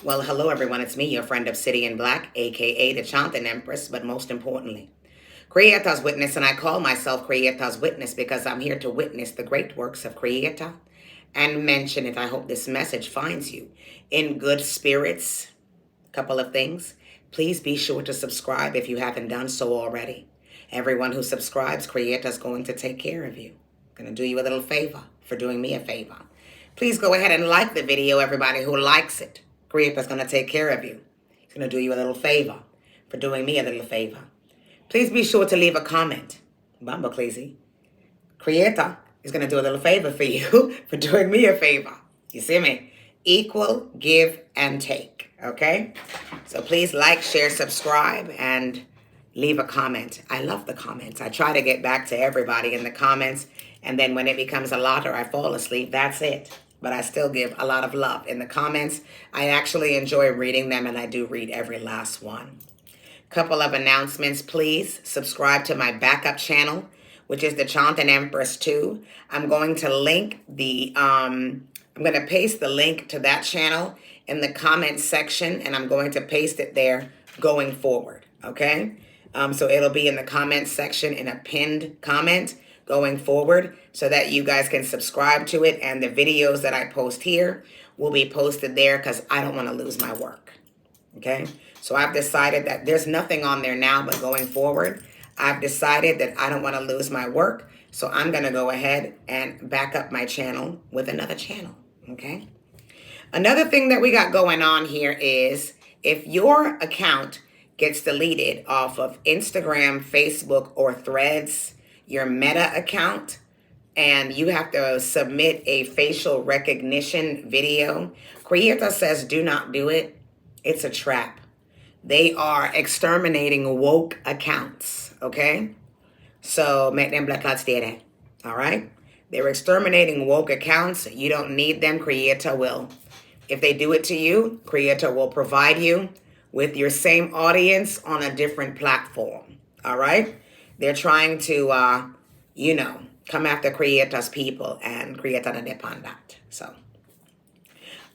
Well, hello everyone. It's me, your friend of City in Black, aka the Chanting Empress, but most importantly, Creator's Witness, and I call myself Creator's Witness because I'm here to witness the great works of Creator and mention it. I hope this message finds you in good spirits. Couple of things. Please be sure to subscribe if you haven't done so already. Everyone who subscribes, Creator's going to take care of you. Going to do you a little favor for doing me a favor. Please go ahead and like the video, everybody who likes it. Creator's going to take care of you. He's going to do you a little favor for doing me a little favor. Please be sure to leave a comment. Bumba Cleasy. Creator is going to do a little favor for you for doing me a favor. You see me? Equal, give, and take. Okay? So please like, share, subscribe, and leave a comment. I love the comments. I try to get back to everybody in the comments. And then when it becomes a lot or I fall asleep, that's it. But I still give a lot of love in the comments. I actually enjoy reading them, and I do read every last one. Couple of announcements, please. Subscribe to my backup channel, which is the Chanting Empress 2. I'm going to link I'm going to paste the link to that channel in the comments section, and I'm going to paste it there going forward, okay? So it'll be in the comments section in a pinned comment going forward so that you guys can subscribe to it, and the videos that I post here will be posted there because I don't want to lose my work, okay? So I've decided that there's nothing on there now, but going forward, I've decided that I don't want to lose my work, so I'm going to go ahead and back up my channel with another channel, okay? Another thing that we got going on here is if your account gets deleted off of Instagram, Facebook, or Threads, your Meta account, and you have to submit a facial recognition video, Creator says do not do it. It's a trap. They are exterminating woke accounts, okay? So make them black cloud stay there, all right? They're exterminating woke accounts. You don't need them. Creator will. If they do it to you, Creator will provide you with your same audience on a different platform, all right? They're trying to, come after Creator's people, and Creator doesn't depend on that. So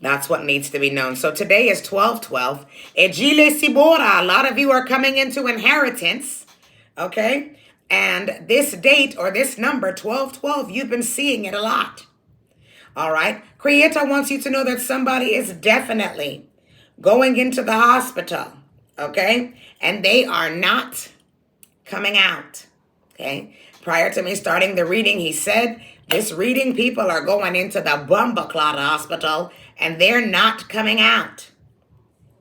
that's what needs to be known. So today is 12/12. Ejile Sibora. A lot of you are coming into inheritance, okay? And this date or this number, 12/12, you've been seeing it a lot. All right? Creator wants you to know that somebody is definitely going into the hospital, okay? And they are not coming out, okay? Prior to me starting the reading, he said, this reading, people are going into the Bumbaclot hospital and they're not coming out,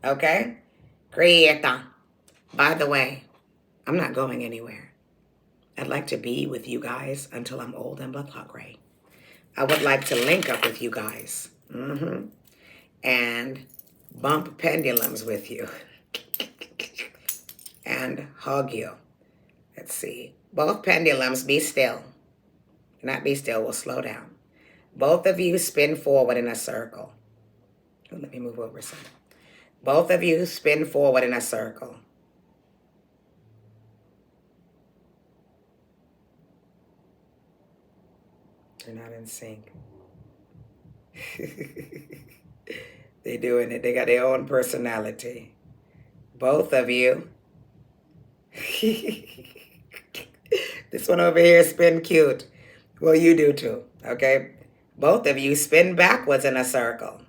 okay? Creator. By the way, I'm not going anywhere. I'd like to be with you guys until I'm old and blood gray. I would like to link up with you guys and bump pendulums with you and hug you. Let's see. Both pendulums, be still. Not be still, we'll slow down. Both of you spin forward in a circle. Oh, let me move over some. Both of you spin forward in a circle. They're not in sync. They're doing it. They got their own personality. Both of you. This one over here spin cute. Well, you do too, okay? Both of you spin backwards in a circle.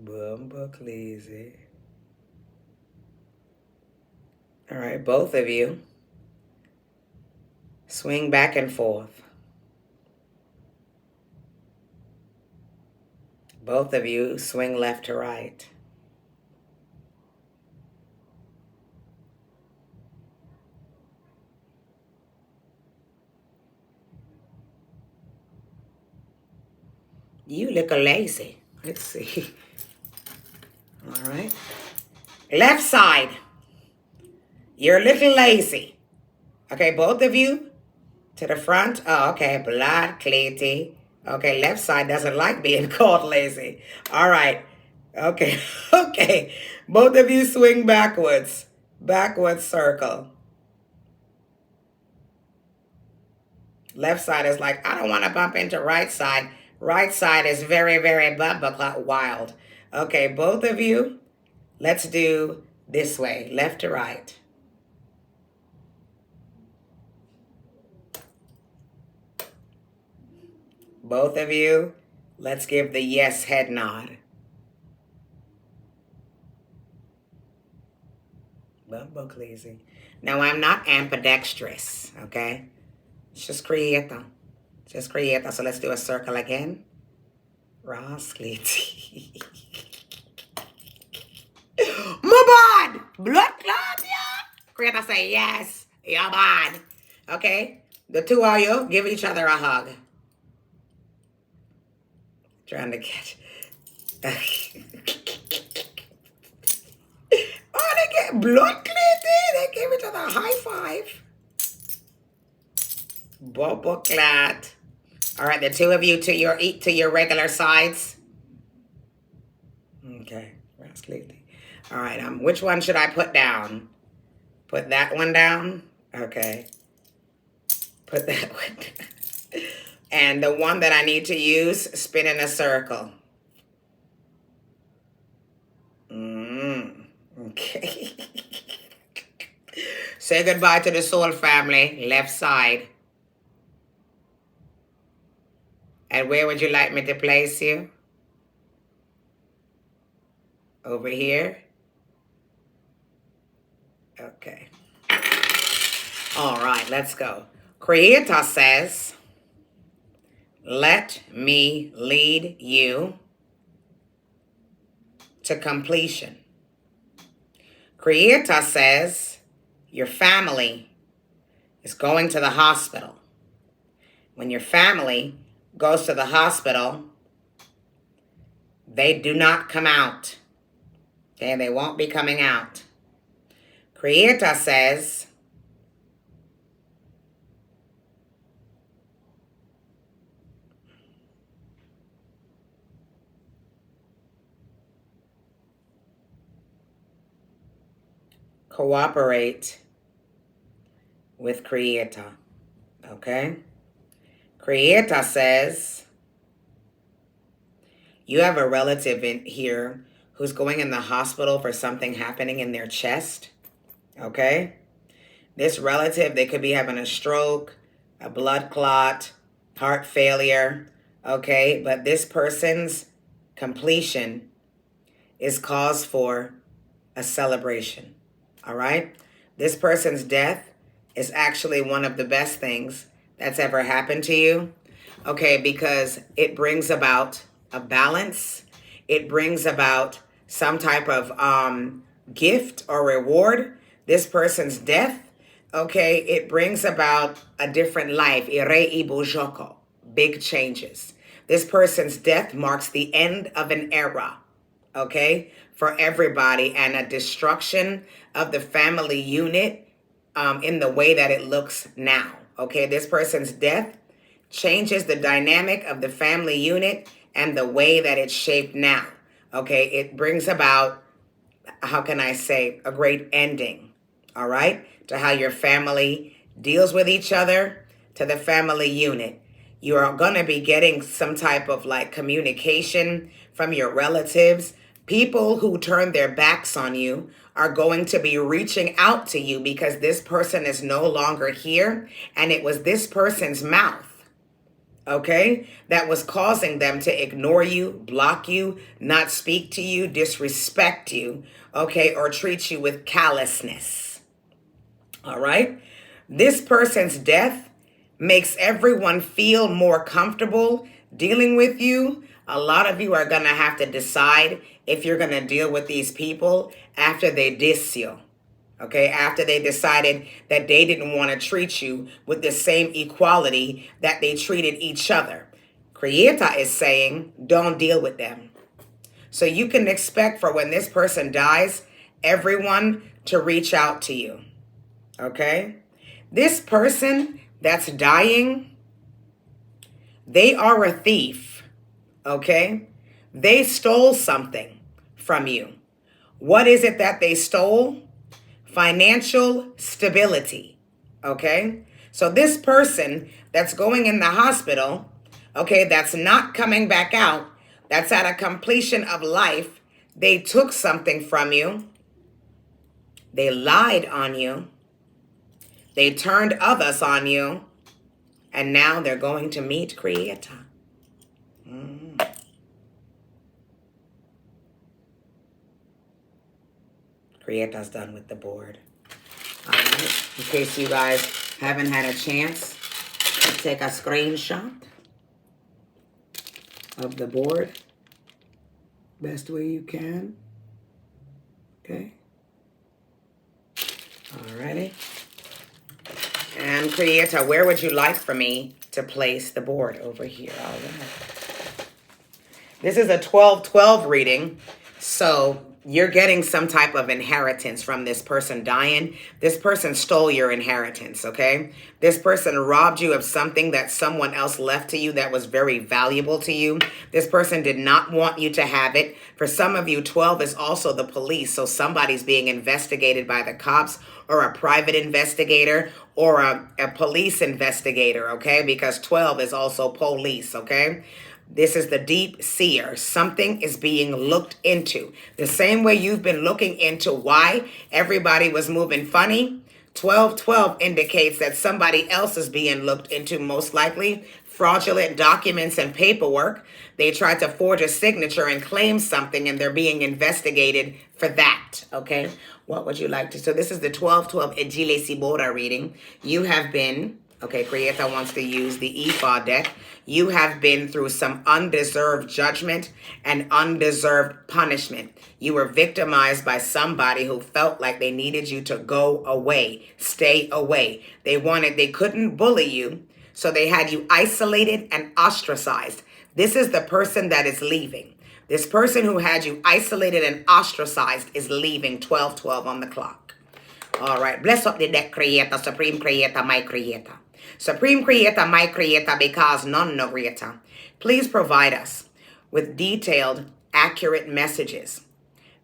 Bumba Cleasy. All right, both of you swing back and forth. Both of you swing left to right. You look lazy. Let's see. All right. Left side. You're a little lazy. Okay, both of you to the front. Oh, okay. Blood, Cleety. Okay, left side doesn't like being called lazy. All right. Okay, okay. Both of you swing backwards. Backward circle. Left side is like, I don't want to bump into right side. Right side is very, very wild. Okay, both of you, let's do this way, left to right. Both of you, let's give the yes head nod. Now, I'm not ambidextrous, okay? It's just creator. Just creator. So let's do a circle again. Rasclity. My bad! Blood clot, yeah? Creator say yes. Yeah, bad. Okay? The two of you, give each other a hug. Trying to catch. Oh, they get blood clotted. They gave each other a high five. Bubble clat. All right, the two of you to your regular sides. Okay, all right. Which one should I put down? Put that one down. Okay. Put that one down. And the one that I need to use, spin in a circle. Okay. Say goodbye to the soul family. Left side. And where would you like me to place you? Over here? Okay. All right, let's go. Creator says, let me lead you to completion. Creator says, your family is going to the hospital. When your family goes to the hospital, they do not come out. Okay, they won't be coming out. Creator says, cooperate with Creator. Okay? Creator says, you have a relative in here who's going in the hospital for something happening in their chest. Okay? This relative, they could be having a stroke, a blood clot, heart failure. Okay? But this person's completion is cause for a celebration. All right? This person's death is actually one of the best things that's ever happened to you. Okay, because it brings about a balance. It brings about some type of gift or reward. This person's death, okay, it brings about a different life. Big changes. This person's death marks the end of an era, okay, for everybody, and a destruction of the family unit in the way that it looks now. Okay, this person's death changes the dynamic of the family unit and the way that it's shaped now. Okay, it brings about, how can I say, a great ending, all right, to how your family deals with each other, to the family unit. You are going to be getting some type of like communication from your relatives. People who turn their backs on you are going to be reaching out to you because this person is no longer here. And it was this person's mouth, okay, that was causing them to ignore you, block you, not speak to you, disrespect you, okay, or treat you with callousness. All right? This person's death makes everyone feel more comfortable dealing with you. A lot of you are going to have to decide if you're going to deal with these people after they diss you. Okay, after they decided that they didn't want to treat you with the same equality that they treated each other. Creator is saying, don't deal with them. So you can expect for when this person dies, everyone to reach out to you. Okay? This person that's dying, they are a thief. Okay? They stole something from you. What is it that they stole? financial stability, okay? So this person that's going in the hospital, okay, that's not coming back out, that's at a completion of life, they took something from you, they lied on you, they turned others on you, and now they're going to meet Creator. Creator's done with the board. All right. In case you guys haven't had a chance to take a screenshot of the board best way you can. Okay. Alrighty. And Creator, where would you like for me to place the board? Over here. All right. This is a 12-12 reading, so you're getting some type of inheritance from this person dying. This person stole your inheritance, okay? This person robbed you of something that someone else left to you that was very valuable to you. This person did not want you to have it. For some of you, 12 is also the police, so somebody's being investigated by the cops or a private investigator or a police investigator, okay? Because 12 is also police, okay? This is the deep seer. Something is being looked into. The same way you've been looking into why everybody was moving funny, 12-12 indicates that somebody else is being looked into, most likely fraudulent documents and paperwork. They tried to forge a signature and claim something, and they're being investigated for that, okay? What would you like to? So this is the 12-12 Ejile Sibora reading. You have been, okay, Creator wants to use the Ifa deck. You have been through some undeserved judgment and undeserved punishment. You were victimized by somebody who felt like they needed you to go away, stay away. They couldn't bully you, so they had you isolated and ostracized. This is the person that is leaving. This person who had you isolated and ostracized is leaving. 12-12 on the clock. All right, bless up the deck, Creator, Supreme Creator, my Creator. Supreme Creator, my Creator, because none no greater. Please provide us with detailed, accurate messages.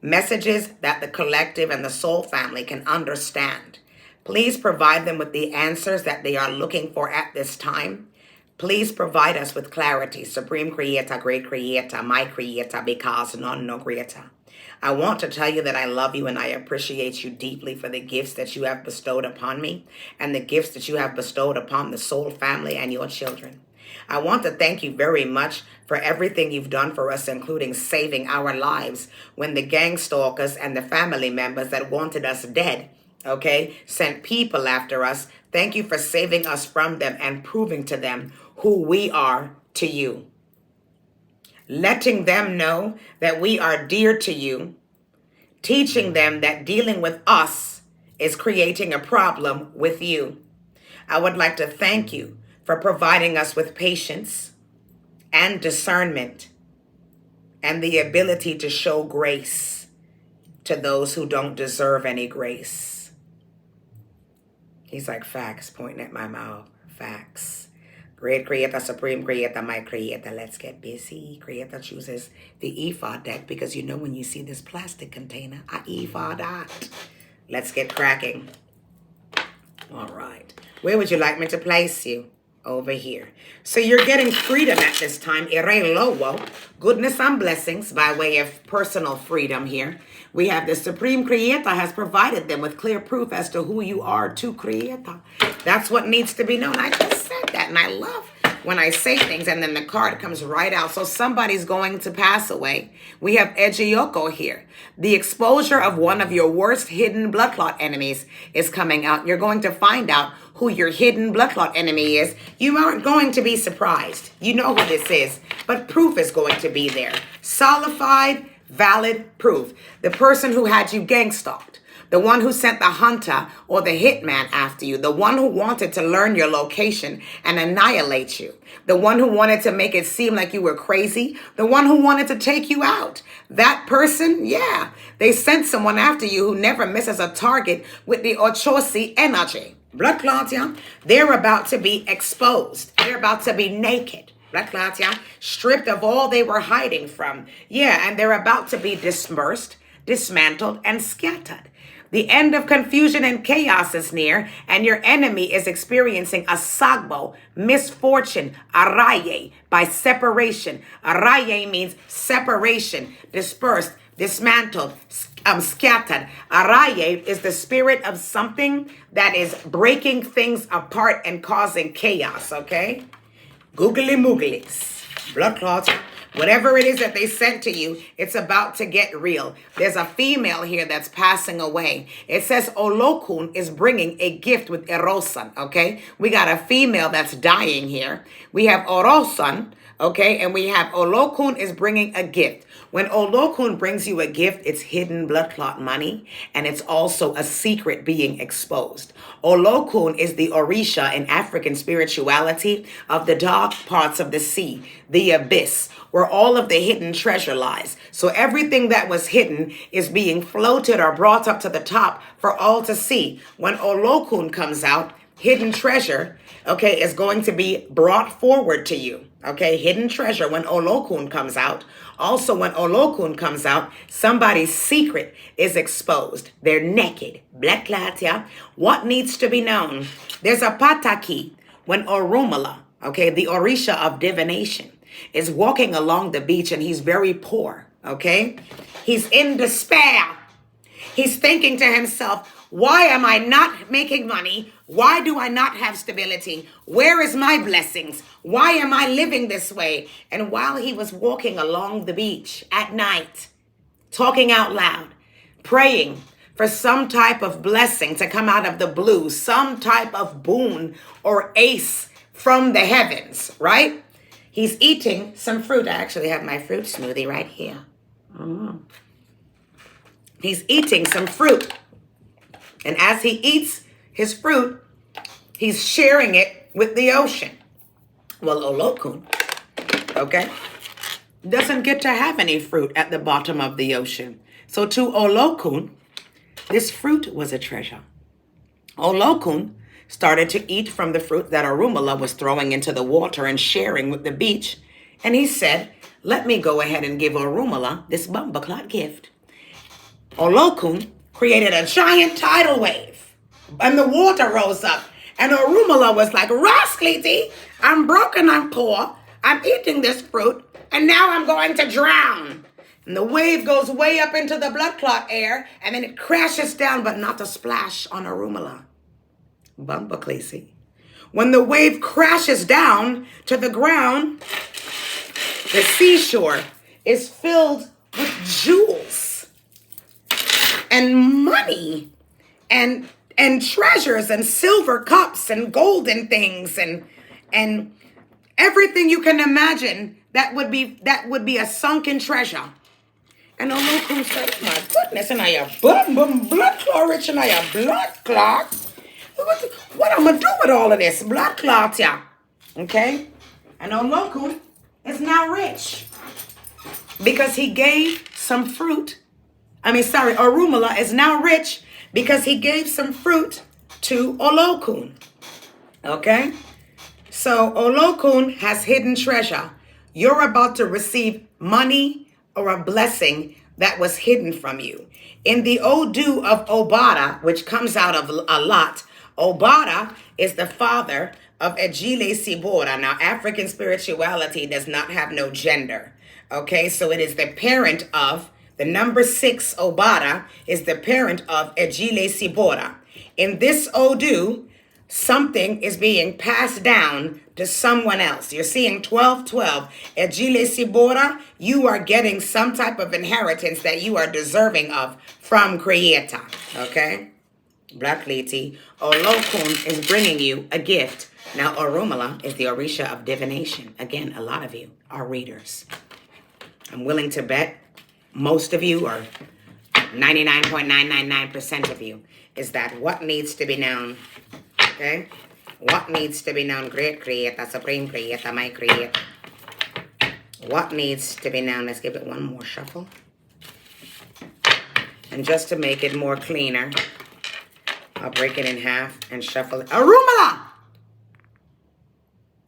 Messages that the collective and the soul family can understand. Please provide them with the answers that they are looking for at this time. Please provide us with clarity. Supreme Creator, Great Creator, my Creator, because none no greater. I want to tell you that I love you and I appreciate you deeply for the gifts that you have bestowed upon me and the gifts that you have bestowed upon the soul family and your children. I want to thank you very much for everything you've done for us, including saving our lives when the gang stalkers and the family members that wanted us dead, okay, sent people after us. Thank you for saving us from them and proving to them who we are to you. Letting them know that we are dear to you, teaching them that dealing with us is creating a problem with you. I would like to thank you for providing us with patience and discernment and the ability to show grace to those who don't deserve any grace. He's like, facts, pointing at my mouth. Facts. Great Creator, Supreme Creator, my Creator. Let's get busy. Creator chooses the Ephod deck because you know when you see this plastic container, I Ephod that. Let's get cracking. All right. Where would you like me to place you? Over here. So you're getting freedom at this time. Irelowo. Goodness and blessings by way of personal freedom here. We have the Supreme Creator has provided them with clear proof as to who you are to Creator. That's what needs to be known. I just said that, and I love when I say things and then the card comes right out. So somebody's going to pass away. We have Ejiyoko here. The exposure of one of your worst hidden blood clot enemies is coming out. You're going to find out who your hidden blood clot enemy is. You aren't going to be surprised. You know who this is, but proof is going to be there. Solidified, valid proof. The person who had you gang stalked. The one who sent the hunter or the hitman after you. The one who wanted to learn your location and annihilate you. The one who wanted to make it seem like you were crazy. The one who wanted to take you out. That person, yeah. They sent someone after you who never misses a target with the Ochosi energy. Blood clots, yeah. They're about to be exposed. They're about to be naked. Blood clots, yeah. Stripped of all they were hiding from. Yeah, and they're about to be dispersed, dismantled, and scattered. The end of confusion and chaos is near, and your enemy is experiencing a sagbo, misfortune, araye, by separation. Araye means separation, dispersed, dismantled, scattered. Araye is the spirit of something that is breaking things apart and causing chaos, okay? Googly mooglies, blood clots, whatever it is that they sent to you, it's about to get real. There's a female here that's passing away. It says Olokun is bringing a gift with Erosan, okay? We got a female that's dying here. We have Orosan, okay? And we have Olokun is bringing a gift. When Olokun brings you a gift, it's hidden blood clot money, and it's also a secret being exposed. Olokun is the Orisha in African spirituality of the dark parts of the sea, the abyss, where all of the hidden treasure lies. So everything that was hidden is being floated or brought up to the top for all to see. When Olokun comes out, hidden treasure, okay, is going to be brought forward to you. Okay, hidden treasure when Olokun comes out. Also, when Olokun comes out, somebody's secret is exposed. They're naked. Black Latia. What needs to be known? There's a pataki when Orumala, okay, the Orisha of divination, is walking along the beach and he's very poor, okay? He's in despair. He's thinking to himself, why am I not making money? Why do I not have stability? Where is my blessings? Why am I living this way? And while he was walking along the beach at night, talking out loud, praying for some type of blessing to come out of the blue, some type of boon or ace from the heavens, right? He's eating some fruit. I actually have my fruit smoothie right here. He's eating some fruit. And as he eats his fruit, he's sharing it with the ocean. Well, Olokun, okay, doesn't get to have any fruit at the bottom of the ocean. So to Olokun, this fruit was a treasure. Olokun started to eat from the fruit that Orumala was throwing into the water and sharing with the beach. And he said, let me go ahead and give Orumala this bumbleclot gift. Olokun created a giant tidal wave, and the water rose up. And Orumala was like, Rascality, I'm broken, I'm poor, I'm eating this fruit, and now I'm going to drown. And the wave goes way up into the blood clot air, and then it crashes down, but not to splash on Orumala. Bumbaclacy. When the wave crashes down to the ground, the seashore is filled with jewels and money and treasures and silver cups and golden things and everything you can imagine that would be a sunken treasure. And Olokun said, oh my goodness, and I have blood clot rich and I have blood clot. What I'm gonna do with all of this blood clot, yeah? Okay? And Olokun is now rich because he gave some fruit. Orumala is now rich because he gave some fruit to Olokun. Okay? So Olokun has hidden treasure. You're about to receive money or a blessing that was hidden from you. In the Odu of Obada, which comes out of a lot, Obada is the father of Ejile Sibora. Now, African spirituality does not have no gender. Okay, so it is the parent of the number 6, Obada, is the parent of Ejile Sibora. In this Odu, something is being passed down to someone else. You're seeing 1212. Ejile Sibora, you are getting some type of inheritance that you are deserving of from Creator. Okay? Black Lady, Olokun is bringing you a gift. Now, Orumala is the Orisha of divination. Again, a lot of you are readers. I'm willing to bet most of you, or 99.999% of you, is that what needs to be known, okay? What needs to be known, great Creator, supreme Creator, my Creator. What needs to be known, let's give it one more shuffle. And just to make it more cleaner, I'll break it in half and shuffle it. Orumala!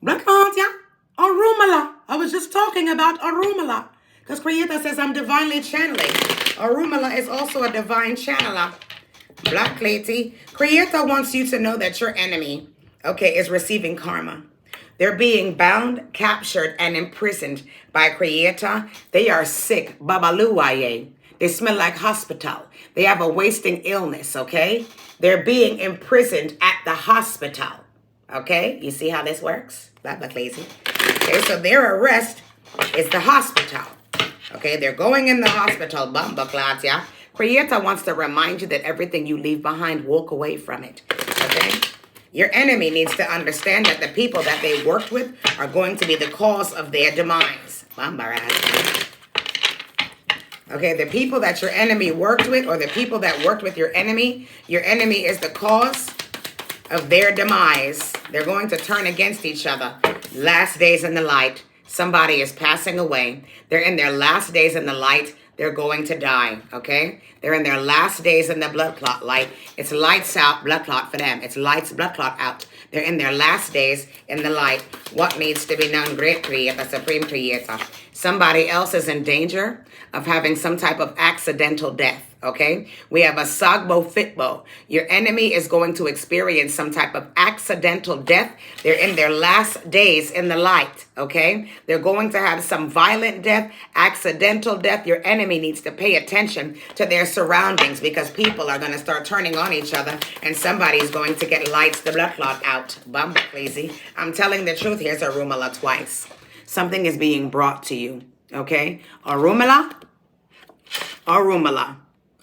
Black Auntie, Orumala. I was just talking about Orumala. Because Creator says I'm divinely channeling. Orumala is also a divine channeler. Black lady, Creator wants you to know that your enemy, okay, is receiving karma. They're being bound, captured, and imprisoned by Creator. They are sick. Babaluaye. They smell like hospital. They have a wasting illness, okay? They're being imprisoned at the hospital. Okay? You see how this works? Black lazy. Okay, so their arrest is the hospital. Okay, they're going in the hospital. Bamba class, yeah? Creator wants to remind you that everything you leave behind, walk away from it. Okay? Your enemy needs to understand that the people that they worked with are going to be the cause of their demise. Okay, the people that your enemy worked with, or the people that worked with your enemy is the cause of their demise. They're going to turn against each other. Last days in the light. Somebody is passing away. They're in their last days in the light. They're going to die, okay? They're in their last days in the blood clot light. It's lights out, blood clot for them. It's lights, blood clot out. They're in their last days in the light. What needs to be known? Great Creator, Supreme Creator. Somebody else is in danger of having some type of accidental death. Okay, we have a Sagbo Fitbo. Your enemy is going to experience some type of accidental death. They're in their last days in the light. Okay, they're going to have some violent death, accidental death. Your enemy needs to pay attention to their surroundings, because people are going to start turning on each other, and somebody's going to get lights, the blood clot out. Bumba crazy. I'm telling the truth. Here's Arumala twice. Something is being brought to you. Okay, Arumala.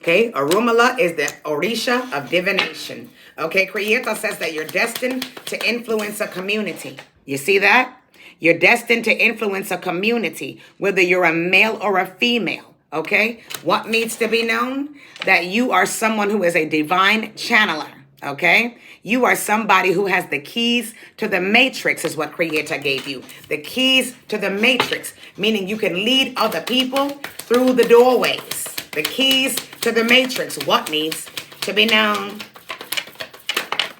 Okay, Arumala is the Orisha of divination. Okay, Creator says that you're destined to influence a community. You see that? You're destined to influence a community, whether you're a male or a female. Okay, what needs to be known? That you are someone who is a divine channeler. Okay, you are somebody who has the keys to the matrix, is what Creator gave you. The keys to the matrix, meaning you can lead other people through the doorways. The keys to the matrix. What needs to be known?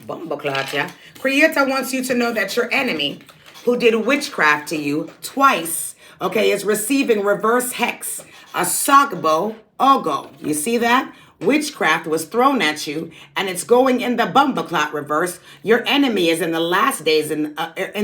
Bomboclatia. Creator wants you to know that your enemy, who did witchcraft to you twice, okay, is receiving reverse hex. A Sagbo Ogo. You see that? Witchcraft was thrown at you, and it's going in the bumbleclot reverse. Your enemy is in the last days in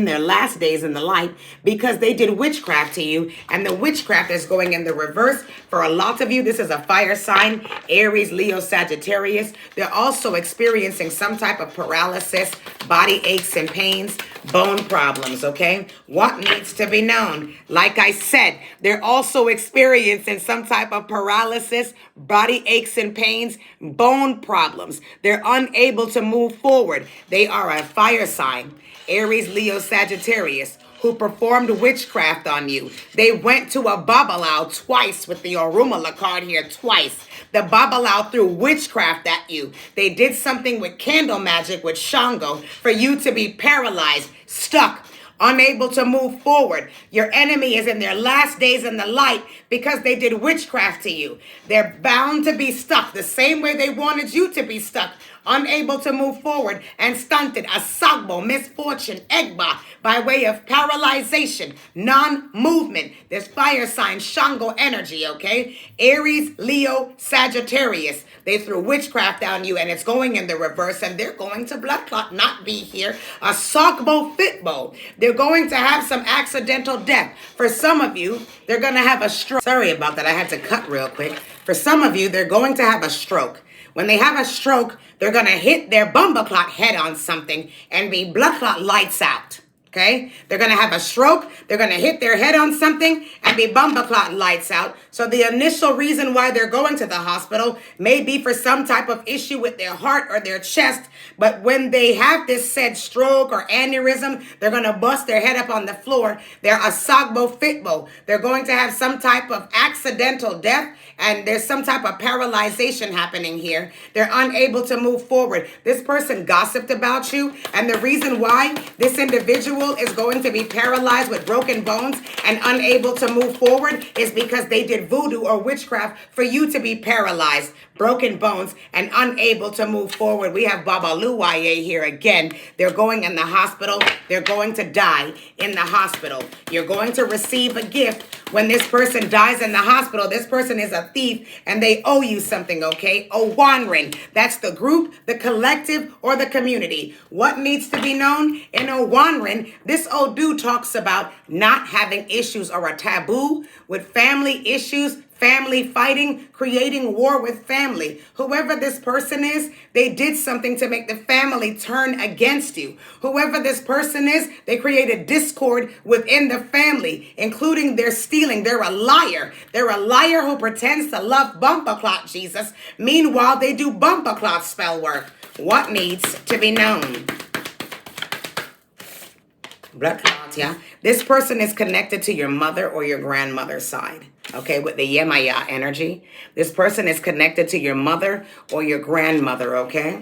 their last days in the light, because they did witchcraft to you, and the witchcraft is going in the reverse. For a lot of you, this is a fire sign: Aries, Leo, Sagittarius. They're also experiencing some type of paralysis, body aches and pains, bone problems. Okay, what needs to be known? Like I said, they're also experiencing some type of paralysis, body aches and pains, bone problems. They're unable to move forward. They are a fire sign, Aries, Leo, Sagittarius, who performed witchcraft on you. They went to a Babalao twice with the Orumala card here twice. The Babalao threw witchcraft at you. They did something with candle magic with Shango for you to be paralyzed, stuck, unable to move forward. Your enemy is in their last days in the light because they did witchcraft to you. They're bound to be stuck the same way they wanted you to be stuck, unable to move forward and stunted. A Sagbo, misfortune, Egba, by way of paralyzation, non-movement. This fire sign, Shango energy, okay? Aries, Leo, Sagittarius. They threw witchcraft on you, and it's going in the reverse, and they're going to blood clot, not be here. A Sagbo Fitbo. They're going to have some accidental death. For some of you, they're going to have a stroke. Sorry about that. I had to cut real quick. For some of you, they're going to have a stroke. When they have a stroke, they're going to hit their bumbleclot head on something and be blood clot lights out. Okay? They're going to have a stroke. They're going to hit their head on something and be bumbleclot lights out. So the initial reason why they're going to the hospital may be for some type of issue with their heart or their chest. But when they have this said stroke or aneurysm, they're going to bust their head up on the floor. They're a Sagbo Fitbo. They're going to have some type of accidental death, and there's some type of paralyzation happening here. They're unable to move forward. This person gossiped about you, and the reason why this individual individual is going to be paralyzed with broken bones and unable to move forward is because they did voodoo or witchcraft for you to be paralyzed, broken bones, and unable to move forward. We have Baba Luwaye here again. They're going in the hospital. They're going to die in the hospital. You're going to receive a gift when this person dies in the hospital. This person is a thief and they owe you something, okay? Owanrin. That's the group, the collective, or the community. What needs to be known? In Owanrin, this Odu talks about not having issues or a taboo with family issues, family fighting, creating war with family. Whoever this person is, they did something to make the family turn against you. Whoever this person is, they created discord within the family, including their stealing. They're a liar. They're a liar who pretends to love bumper clot Jesus. Meanwhile, they do bumper clot spell work. What needs to be known? Blood clots, yeah. This person is connected to your mother or your grandmother's side. Okay, with the Yemaya energy. This person is connected to your mother or your grandmother, okay?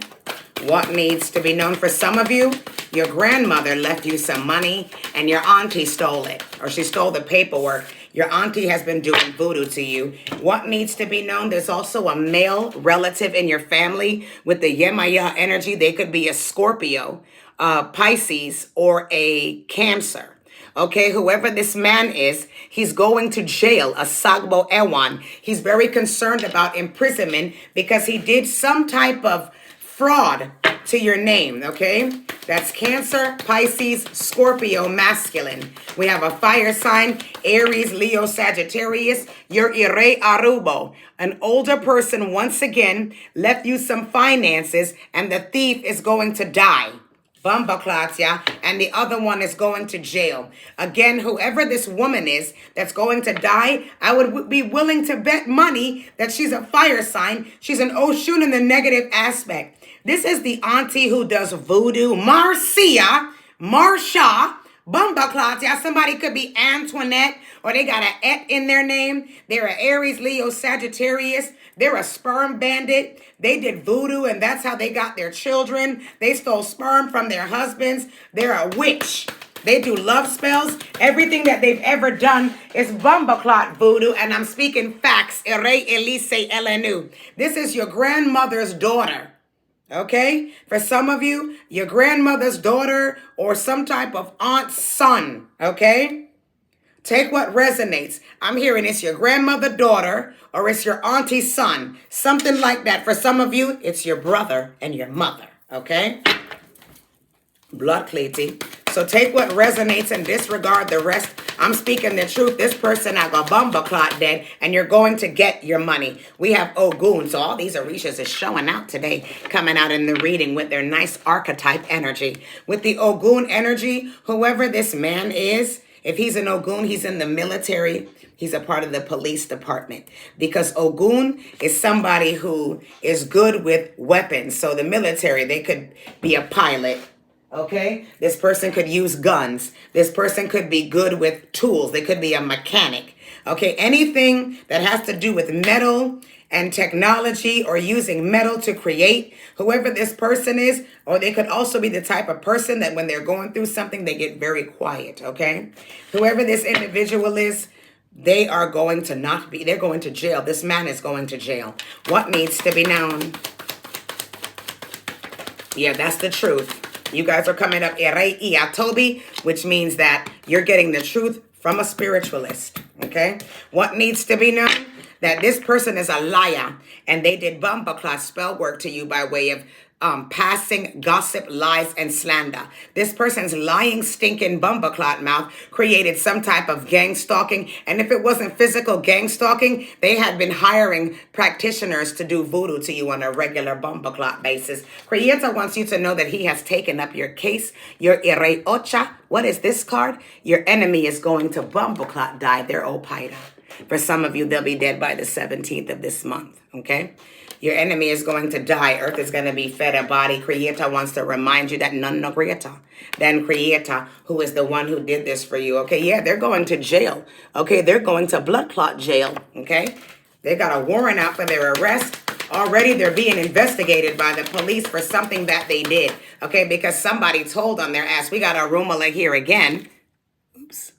What needs to be known? For some of you, your grandmother left you some money and your auntie stole it, or she stole the paperwork. Your auntie has been doing voodoo to you. What needs to be known? There's also a male relative in your family with the Yemaya energy. They could be a Scorpio, Pisces, or a Cancer. Okay, whoever this man is, he's going to jail, a Sagbo Ewan. He's very concerned about imprisonment because he did some type of fraud to your name, okay? That's Cancer, Pisces, Scorpio, masculine. We have a fire sign, Aries, Leo, Sagittarius. You're Ire Arubo. An older person, once again, left you some finances and the thief is going to die. Bumba clots, yeah, and the other one is going to jail. Again, whoever this woman is that's going to die, I would be willing to bet money that she's a fire sign. She's an Oshun in the negative aspect. This is the auntie who does voodoo, Marsha, Bumba clots, yeah. Somebody could be Antoinette, or they got an et in their name. They're an Aries, Leo, Sagittarius. They're a sperm bandit. They did voodoo, and that's how they got their children. They stole sperm from their husbands. They're a witch. They do love spells. Everything that they've ever done is bumbaclot voodoo, and I'm speaking facts. Ere Elise Elenu. This is your grandmother's daughter. Okay? For some of you, your grandmother's daughter or some type of aunt's son. Okay? Take what resonates. I'm hearing it's your grandmother daughter or it's your auntie's son. Something like that. For some of you, it's your brother and your mother. Okay? Blood cleaty. So take what resonates and disregard the rest. I'm speaking the truth. This person I got bumba clot dead and you're going to get your money. We have Ogun. So all these Orishas is showing out today, coming out in the reading with their nice archetype energy. With the Ogun energy, whoever this man is, if he's an Ogun, he's in the military. He's a part of the police department. Because Ogun is somebody who is good with weapons. So the military, they could be a pilot. Okay? This person could use guns. This person could be good with tools. They could be a mechanic. Okay? Anything that has to do with metal and technology or using metal to create, whoever this person is, or they could also be the type of person that when they're going through something, they get very quiet, okay? Whoever this individual is, they are going to not be, they're going to jail. This man is going to jail. What needs to be known? Yeah, that's the truth. You guys are coming up Erei Iatobi, which means that you're getting the truth from a spiritualist, okay? What needs to be known? That this person is a liar and they did bumper class spell work to you by way of passing gossip, lies, and slander. This person's lying, stinking bumper clot mouth created some type of gang stalking. And if it wasn't physical gang stalking, they had been hiring practitioners to do voodoo to you on a regular bumper clot basis. Creator wants you to know that he has taken up your case. Your Ire Ocha. What is this card? Your enemy is going to bumper clot die. They're Opaida. For some of you, they'll be dead by the 17th of this month, okay? Your enemy is going to die. Earth is going to be fed a body. Creator wants to remind you that none no greater than Creator, who is the one who did this for you, okay? Yeah, they're going to jail, okay? They're going to blood clot jail, okay? They got a warrant out for their arrest. Already they're being investigated by the police for something that they did. Okay, because somebody told on their ass. We got a rumor here again. Oops.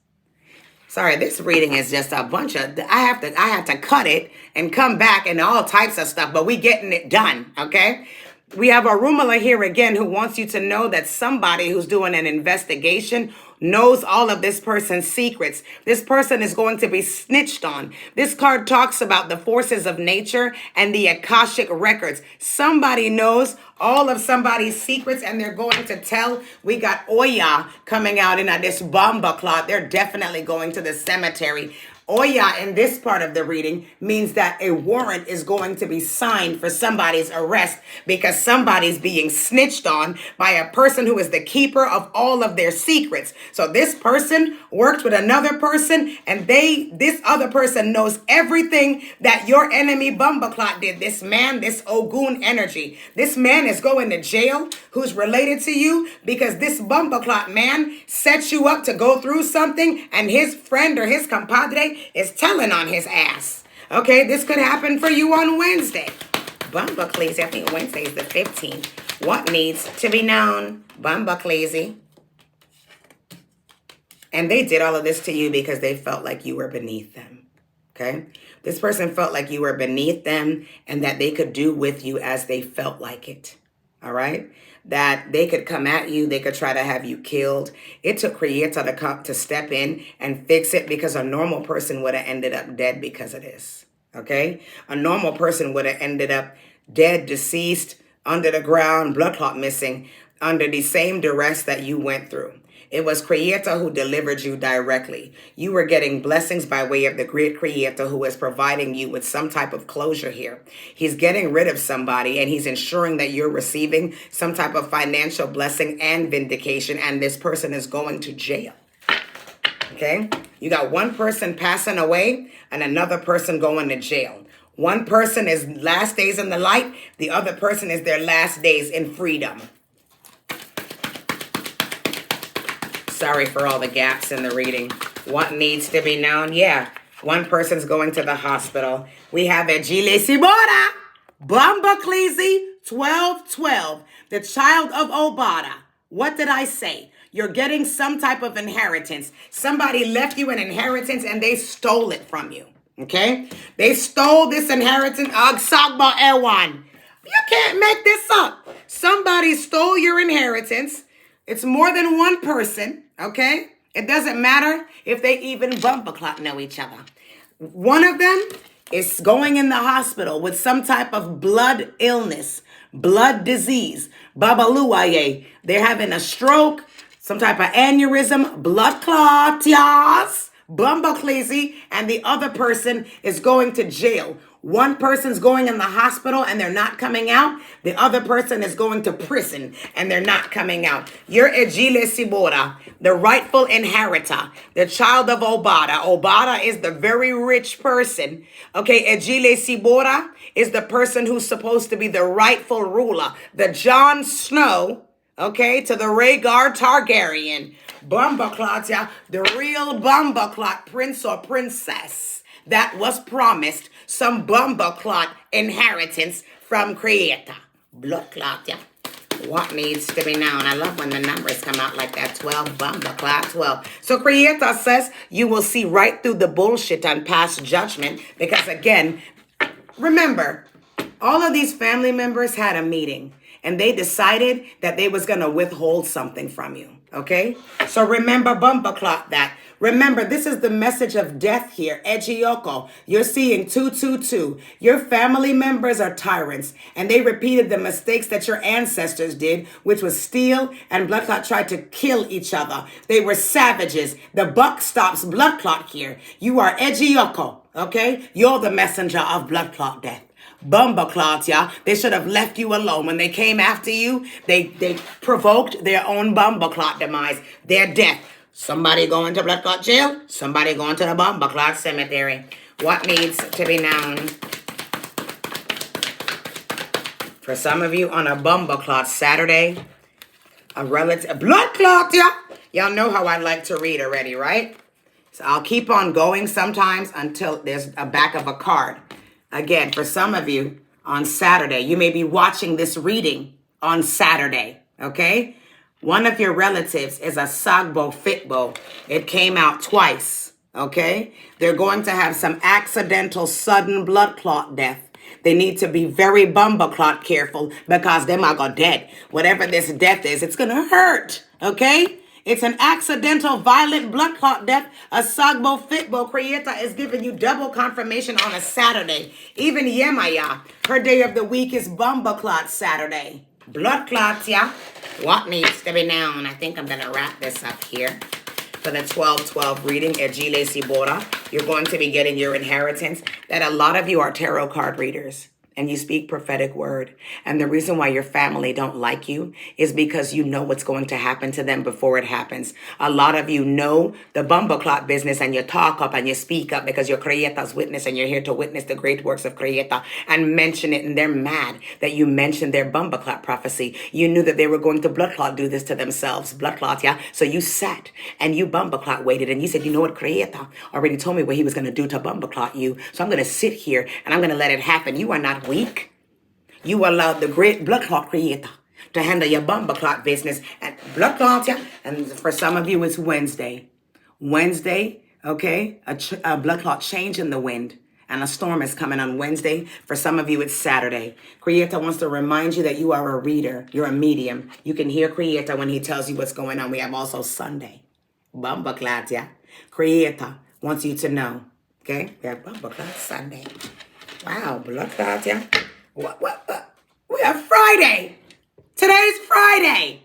Sorry, this reading is just a bunch of, I have to cut it and come back and all types of stuff, but we getting it done, okay? We have a rumor here again who wants you to know that somebody who's doing an investigation knows all of this person's secrets. This person is going to be snitched on. This card talks about the forces of nature and the Akashic records. Somebody knows all of somebody's secrets and they're going to tell. We got Oya coming out in this bomba cloth. They're definitely going to the cemetery. Oya in this part of the reading means that a warrant is going to be signed for somebody's arrest because somebody's being snitched on by a person who is the keeper of all of their secrets. So this person worked with another person and this other person knows everything that your enemy Bumbleclot did. This man, this Ogun energy, this man is going to jail who's related to you because this Bumbleclot man set you up to go through something and his friend or his compadre is telling on his ass. Okay, this could happen for you on Wednesday. Bumbleclazy, I think Wednesday is the 15th. What needs to be known? Bumbleclazy. And they did all of this to you because they felt like you were beneath them. Okay? This person felt like you were beneath them and that they could do with you as they felt like it. All right? That they could come at you, they could try to have you killed. It took Creator to step in and fix it because a normal person would have ended up dead because of this. Okay? A normal person would have ended up dead, deceased, under the ground, blood clot missing, under the same duress that you went through. It was Creator who delivered you directly. You were getting blessings by way of the great Creator who is providing you with some type of closure here. He's getting rid of somebody and he's ensuring that you're receiving some type of financial blessing and vindication, and this person is going to jail. Okay? You got one person passing away and another person going to jail. One person is last days in the light. The other person is their last days in freedom. Sorry for all the gaps in the reading. What needs to be known? Yeah, one person's going to the hospital. We have Ejile Sibora, Bumbleclazy, 1212, the child of Obada. What did I say? You're getting some type of inheritance. Somebody left you an inheritance and they stole it from you. Okay? They stole this inheritance. Agsagba Ewan. You can't make this up. Somebody stole your inheritance. It's more than one person, okay? It doesn't matter if they even Bumbleclot know each other. One of them is going in the hospital with some type of blood illness, blood disease, babaluaye. They're having a stroke, some type of aneurysm, blood clot, yes, Bumbleclazy, and the other person is going to jail. One person's going in the hospital and they're not coming out. The other person is going to prison and they're not coming out. You're Ejile Sibora, the rightful inheritor, the child of Obada. Obada is the very rich person. Okay, Ejile Sibora is the person who's supposed to be the rightful ruler. The Jon Snow, okay, to the Rhaegar Targaryen. Bumbleclot, yeah, the real Bumbleclot prince or princess that was promised some Bumbleclot inheritance from Creator. Blood clot, yeah. What needs to be known? I love when the numbers come out like that. 12, Bumbleclot, 12. So Creator says you will see right through the bullshit and pass judgment because, again, remember, all of these family members had a meeting and they decided that they was going to withhold something from you. Okay? So remember Bumbleclot that. Remember, this is the message of death here. Ejioko, you're seeing 222. Your family members are tyrants, and they repeated the mistakes that your ancestors did, which was steal, and Bloodclot tried to kill each other. They were savages. The buck stops Bloodclot here. You are Ejioko, okay? You're the messenger of Bloodclot death. Bumbleclot, yeah. They should have left you alone. When they came after you, they provoked their own Bumbleclot demise, their death. Somebody going to Bloodclot jail, somebody going to the Bumbleclot cemetery. What needs to be known? For some of you on a Bumbleclot Saturday, a blood clot, yeah. Y'all know how I like to read already, right? So I'll keep on going sometimes until there's a back of a card. Again, for some of you on Saturday. You may be watching this reading on Saturday, okay? One of your relatives is a Sagbo Fitbo. It came out twice, okay? They're going to have some accidental sudden blood clot death. They need to be very bumbleclot careful because they might go dead. Whatever this death is, it's going to hurt, okay? It's an accidental violent blood clot death. A Sagbo Fitbo Creator is giving you double confirmation on a Saturday. Even Yemaya, her day of the week is bumbleclot Saturday. Blood clots, yeah? What needs to be known? I think I'm going to wrap this up here. For the 12-12 reading, Ejile Sibora, you're going to be getting your inheritance. That a lot of you are tarot card readers and you speak prophetic word. And the reason why your family don't like you is because you know what's going to happen to them before it happens. A lot of you know the bumbleclot business and you talk up and you speak up because you're Creator's witness and you're here to witness the great works of Creator and mention it. And they're mad that you mentioned their bumbleclot prophecy. You knew that they were going to blood clot do this to themselves. Blood clot, yeah? So you sat and you bumbleclot waited and you said, you know what, Creator already told me what he was going to do to bumbleclot you. So I'm going to sit here and I'm going to let it happen. You are not weak. You allowed the great blood clot Creator to handle your bumper clot business. And blood clot, yeah. And for some of you, it's Wednesday. Wednesday, okay, a blood clot change in the wind. And a storm is coming on Wednesday. For some of you, it's Saturday. Creator wants to remind you that you are a reader. You're a medium. You can hear Creator when he tells you what's going on. We have also Sunday. Bumper clot, yeah. Creator wants you to know, okay? We have bumper clot Sunday. Wow, blood clot, yeah. What? We have Friday. Today's Friday.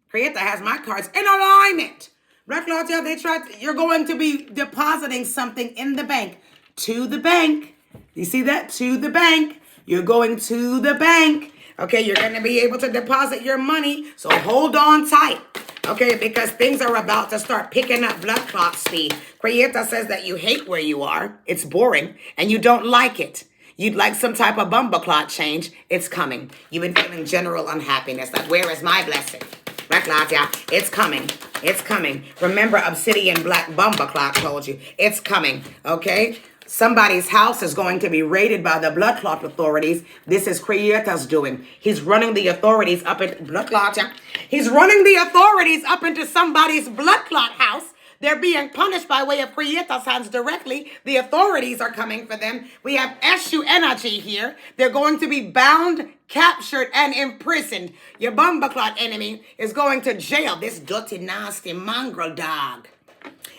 Creator has my cards in alignment. Blood clot, yeah, you're going to be depositing something in the bank. To the bank. You see that? To the bank. You're going to the bank. Okay, you're going to be able to deposit your money. So hold on tight. Okay, because things are about to start picking up blood clot speed. Creator says that you hate where you are. It's boring and you don't like it. You'd like some type of bumper clot change. It's coming. You've been feeling general unhappiness. Like, where is my blessing? Black clot, yeah. It's coming. It's coming. Remember, Obsidian Black Bumper Clot told you. It's coming, okay? Somebody's house is going to be raided by the blood clot authorities. This is Creator's doing. He's running the authorities up into blood clot, yeah. He's running the authorities up into somebody's blood clot house. They're being punished by way of Creator's hands directly. The authorities are coming for them. We have Eshu energy here. They're going to be bound, captured, and imprisoned. Your bumbleclot enemy is going to jail. This dirty, nasty mongrel dog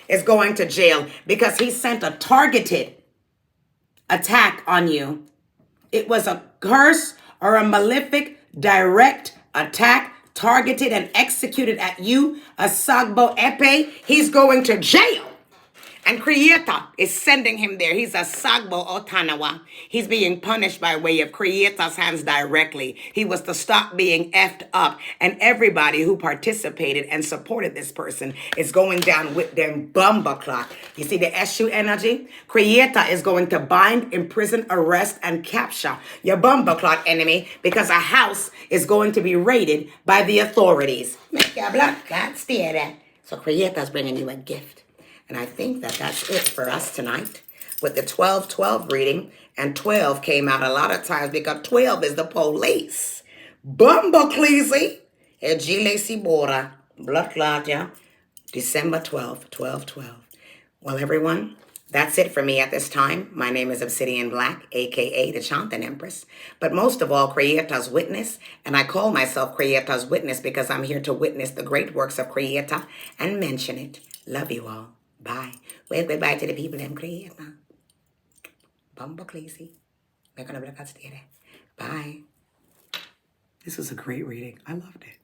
is going to jail because he sent a targeted attack on you. It was a curse or a malefic direct attack targeted and executed at you, a Sagbo Epe. He's going to jail. And Creator is sending him there. He's a Sagbo Otanawa. He's being punished by way of Creator's hands directly. He was to stop being effed up. And everybody who participated and supported this person is going down with them bumper clock. You see the Eshu energy? Creator is going to bind, imprison, arrest, and capture your bumper clock enemy because a house is going to be raided by the authorities. Make your blood clot stay there. So Creator's bringing you a gift. And I think that that's it for us tonight with the 12-12 reading. And 12 came out a lot of times because 12 is the police. Bumblecleasy. Ejile Sibora. Blood clot, yeah. December 12th, 12-12. Well, everyone, that's it for me at this time. My name is Obsidian Black, a.k.a. the Chanting Empress. But most of all, Creator's Witness. And I call myself Creator's Witness because I'm here to witness the great works of Creator and mention it. Love you all. Bye. Wave goodbye to the people in Creator. Bumblecleasy. We're going to look at together. Bye. This was a great reading. I loved it.